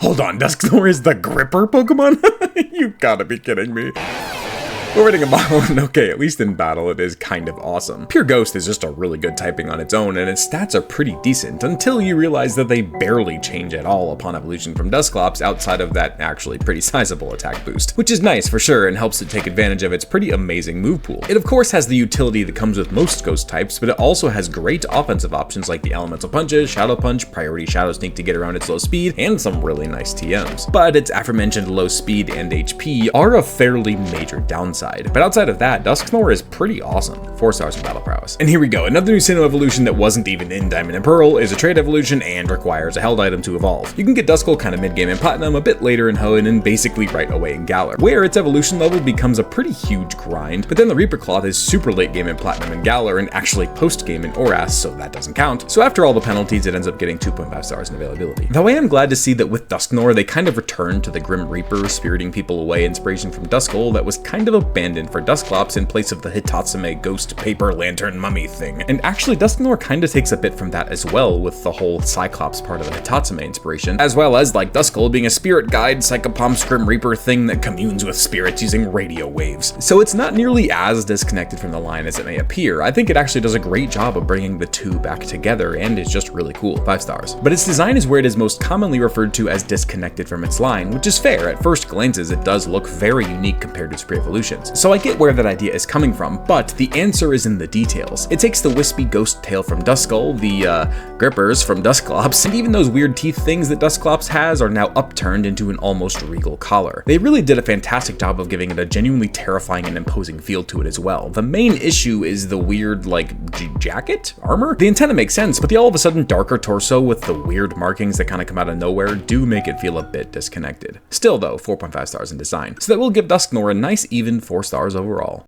Hold on, Dusknoir is the gripper Pokemon? You gotta be kidding me. Overrating a Mahone, okay, at least in battle it is kind of awesome. Pure Ghost is just a really good typing on its own, and its stats are pretty decent, until you realize that they barely change at all upon evolution from Dusclops outside of that actually pretty sizable attack boost. Which is nice for sure, and helps it take advantage of its pretty amazing move pool. It of course has the utility that comes with most Ghost types, but it also has great offensive options like the Elemental Punches, Shadow Punch, Priority Shadow Sneak to get around its low speed, and some really nice TMs. But its aforementioned low speed and HP are a fairly major downside. But outside of that, Dusknoir is pretty awesome. 4 stars in battle prowess. And here we go, another new Sinnoh evolution that wasn't even in Diamond and Pearl is a trade evolution and requires a held item to evolve. You can get Duskull kind of mid-game in Platinum, a bit later in Hoenn, and basically right away in Galar, where its evolution level becomes a pretty huge grind, but then the Reaper Cloth is super late game in Platinum and Galar and actually post-game in Oras, so that doesn't count. So after all the penalties, it ends up getting 2.5 stars in availability. Though I am glad to see that with Dusknoir, they kind of returned to the Grim Reaper, spiriting people away inspiration from Duskull that was kind of abandoned for Dusclops in place of the Hitatsume ghost paper lantern mummy thing. And actually Dusknoir kind of takes a bit from that as well, with the whole Cyclops part of the Hitatsume inspiration, as well as like Duskull being a spirit guide, Psychopomp Grim Reaper thing that communes with spirits using radio waves. So it's not nearly as disconnected from the line as it may appear. I think it actually does a great job of bringing the two back together and is just really cool. 5 stars. But its design is where it is most commonly referred to as disconnected from its line, which is fair. At first glances it does look very unique compared to its pre-evolutions. So I get where that idea is coming from, but the answer is in the details. It takes the wispy ghost tail from Duskull, the grippers from Dusclops, and even those weird teeth things that Dusclops has are now upturned into an almost regal collar. They really did a fantastic job of giving it a genuinely terrifying and imposing feel to it as well. The main issue is the weird, like, jacket? Armor? The antenna makes sense, but the all of a sudden darker torso with the weird markings that kind of come out of nowhere do make it feel a bit disconnected. Still though, 4.5 stars in design. So that will give Dusknoir a nice even 4 stars overall.